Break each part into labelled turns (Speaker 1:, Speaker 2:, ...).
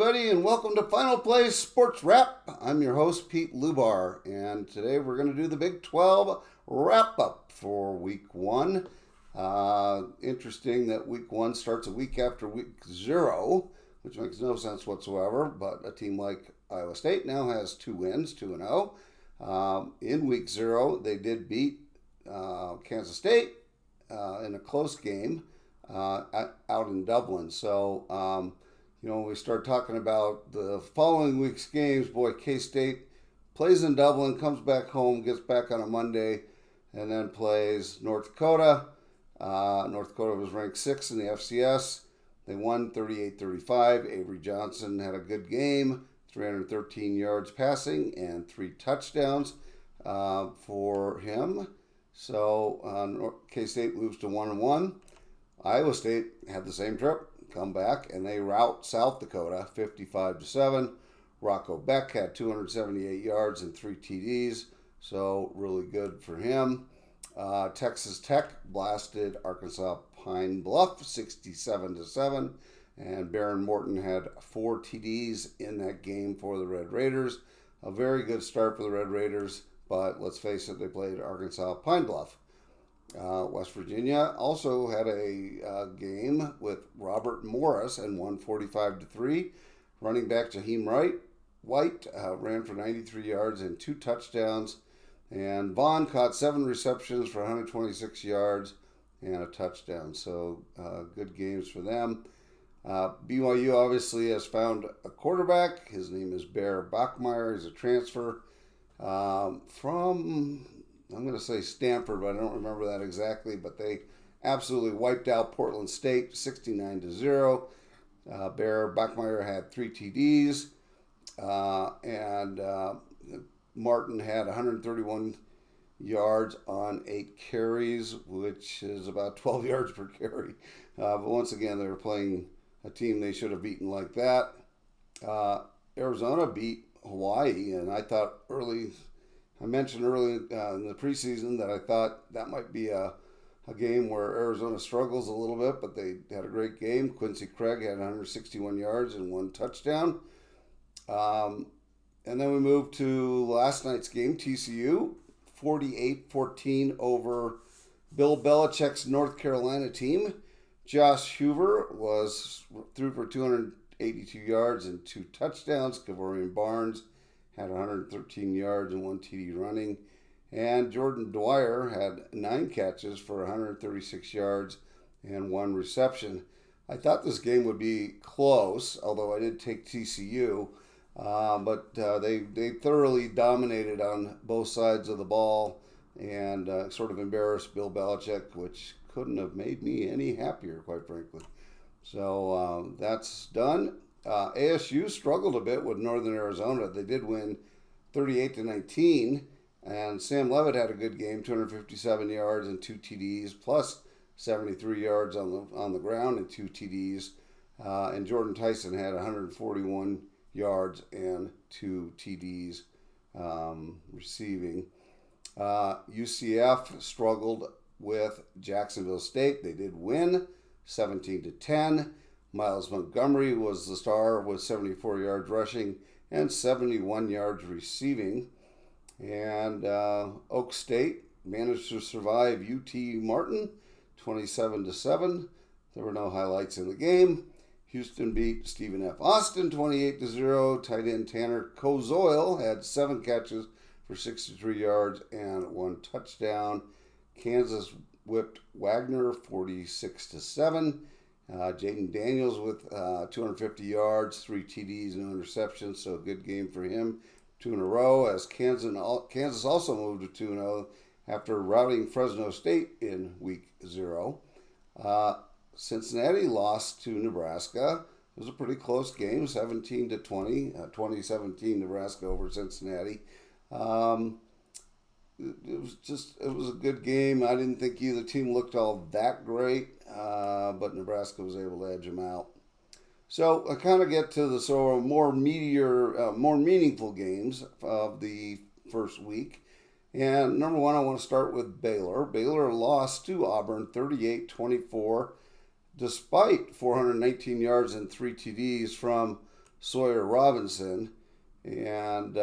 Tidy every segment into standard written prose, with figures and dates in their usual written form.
Speaker 1: everybody, and welcome to Final Play Sports Wrap. I'm your host, Pete Lubar, and today we're going to do the Big 12 wrap-up for Week 1. Interesting that Week 1 starts a week after Week 0, which makes no sense whatsoever, but a team like Iowa State now has 2 wins, 2-0. In Week 0, they did beat Kansas State in a close game out in Dublin. So, when we start talking about the following week's games, boy, K-State plays in Dublin, comes back home, gets back on a Monday, and then plays North Dakota. North Dakota was ranked 6th in the FCS. They won 38-35. Avery Johnson had a good game, 313 yards passing and 3 touchdowns for him. So K-State moves to 1-1. Iowa State had the same trip, come back, and they rout South Dakota 55-7. Rocco Beck had 278 yards and 3 TDs, so really good for him. Texas Tech blasted Arkansas Pine Bluff 67-7, and Baron Morton had 4 TDs in that game for the Red Raiders. A very good start for the Red Raiders, but let's face it, they played Arkansas Pine Bluff. West Virginia also had a game with Robert Morris and won 45-3. Running back Jaheim White ran for 93 yards and 2 touchdowns. And Vaughn caught 7 receptions for 126 yards and a touchdown. So good games for them. BYU obviously has found a quarterback. His name is Bear Bachmeier. He's a transfer from, I'm going to say Stanford, but I don't remember that exactly. But they absolutely wiped out Portland State 69-0. Bear Bachmeier had 3 TDs, and Martin had 131 yards on 8 carries, which is about 12 yards per carry. But once again, they were playing a team they should have beaten like that. Arizona beat Hawaii, and I mentioned early in the preseason that I thought that might be a game where Arizona struggles a little bit, but they had a great game. Quincy Craig had 161 yards and 1 touchdown. And then we moved to last night's game, TCU, 48-14 over Bill Belichick's North Carolina team. Josh Hoover threw for 282 yards and 2 touchdowns. Kavorian Barnes had 113 yards and 1 TD running. And Jordan Dwyer had 9 catches for 136 yards and 1 reception. I thought this game would be close, although I did take TCU. But they thoroughly dominated on both sides of the ball and sort of embarrassed Bill Belichick, which couldn't have made me any happier, quite frankly. So that's done. ASU struggled a bit with Northern Arizona. They did win 38-19, and Sam Levitt had a good game, 257 yards and 2 TDs, plus 73 yards on the ground and 2 TDs. And Jordan Tyson had 141 yards and 2 TDs receiving. UCF struggled with Jacksonville State. They did win 17-10. Miles Montgomery was the star with 74 yards rushing and 71 yards receiving. And Oak State managed to survive UT Martin 27-7. There were no highlights in the game. Houston beat Stephen F. Austin 28-0. Tight end Tanner Kozoil had 7 catches for 63 yards and 1 touchdown. Kansas whipped Wagner 46-7. Jaden Daniels with 250 yards, 3 TDs, no interceptions, so a good game for him. 2 in a row as Kansas also moved to 2-0 after routing Fresno State in Week 0. Cincinnati lost to Nebraska. It was a pretty close game, 17-20, 2017 Nebraska over Cincinnati. It was a good game. I didn't think either team looked all that great, but Nebraska was able to edge them out. So I kind of get to the sort of more meaningful games of the first week. And number 1, I want to start with Baylor. Baylor lost to Auburn 38-24, despite 419 yards and 3 TDs from Sawyer Robinson, and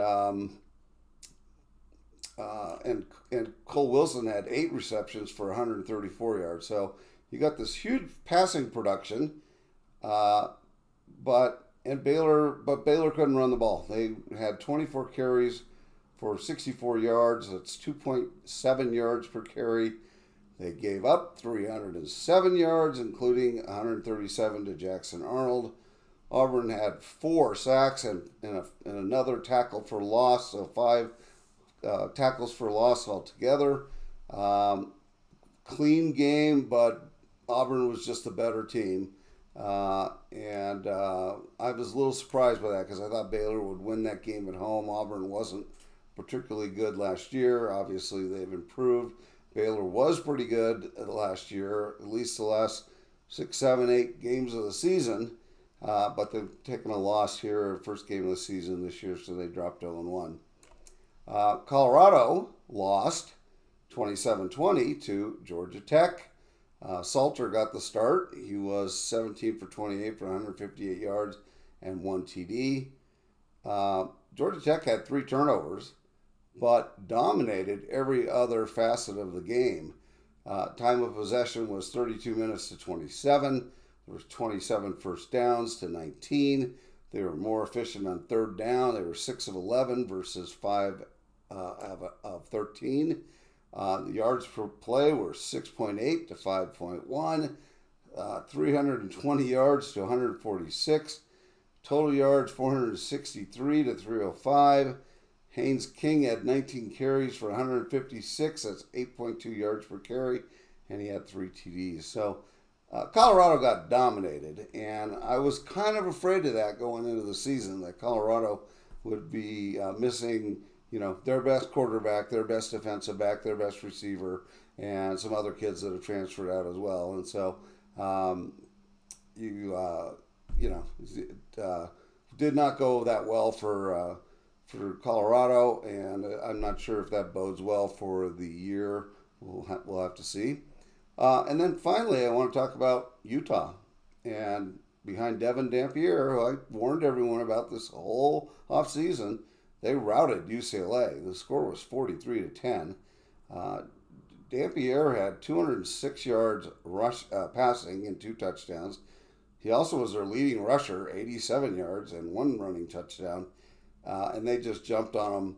Speaker 1: and Cole Wilson had 8 receptions for 134 yards. So you got this huge passing production, Baylor couldn't run the ball. They had 24 carries for 64 yards. That's 2.7 yards per carry. They gave up 307 yards, including 137 to Jackson Arnold. Auburn had 4 sacks and another tackle for loss, so 5 tackles for loss altogether. Clean game, but Auburn was just a better team. I was a little surprised by that because I thought Baylor would win that game at home. Auburn wasn't particularly good last year. Obviously, they've improved. Baylor was pretty good last year, at least the last 6, 7, 8 games of the season. But they've taken a loss here, first game of the season this year, so they dropped 0-1. Colorado lost 27-20 to Georgia Tech. Salter got the start. He was 17 for 28 for 158 yards and 1 TD. Georgia Tech had 3 turnovers, but dominated every other facet of the game. Time of possession was 32 minutes to 27. There was 27 first downs to 19. They were more efficient on third down. They were 6 of 11 versus 5 of 13. The yards per play were 6.8 to 5.1. 320 yards to 146. Total yards 463 to 305. Haynes King had 19 carries for 156. That's 8.2 yards per carry, and he had 3 TDs. So Colorado got dominated, and I was kind of afraid of that going into the season, that Colorado would be missing, their best quarterback, their best defensive back, their best receiver, and some other kids that have transferred out as well. And so it did not go that well for Colorado, and I'm not sure if that bodes well for the year. We'll have to see. And then finally, I want to talk about Utah. And behind Devin Dampier, who I warned everyone about this whole offseason, they routed UCLA. The score was 43-10. Dampier had 206 yards passing and 2 touchdowns. He also was their leading rusher, 87 yards and 1 running touchdown. And they just jumped on him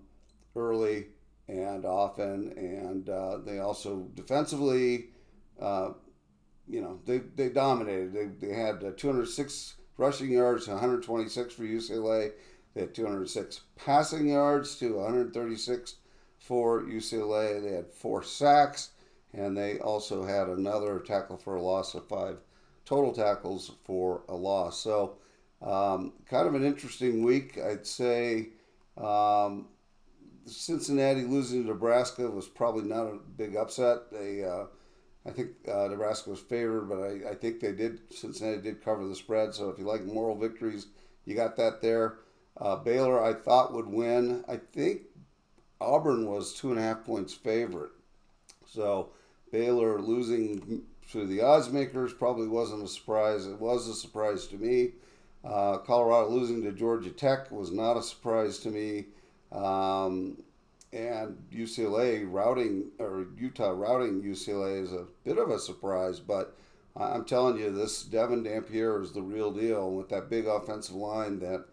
Speaker 1: early and often. And they also defensively, they dominated. They had 206 rushing yards to 126 for UCLA. They had 206 passing yards to 136 for UCLA. They had 4 sacks, and they also had another tackle for a loss of 5 total tackles for a loss. So kind of an interesting week, I'd say. Cincinnati losing to Nebraska was probably not a big upset. I think Nebraska was favored, but I think Cincinnati did cover the spread. So if you like moral victories, you got that there. Baylor, I thought, would win. I think Auburn was 2.5 points favorite. So Baylor losing to the odds makers probably wasn't a surprise. It was a surprise to me. Colorado losing to Georgia Tech was not a surprise to me. And Utah routing UCLA is a bit of a surprise, but I'm telling you, this Devin Dampier is the real deal. And with that big offensive line that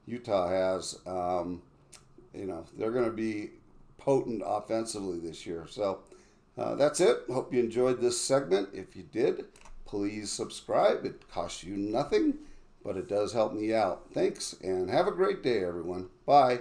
Speaker 1: Utah has, they're going to be potent offensively this year. So that's it. Hope you enjoyed this segment. If you did, please subscribe. It costs you nothing, but it does help me out. Thanks, and have a great day, everyone. Bye.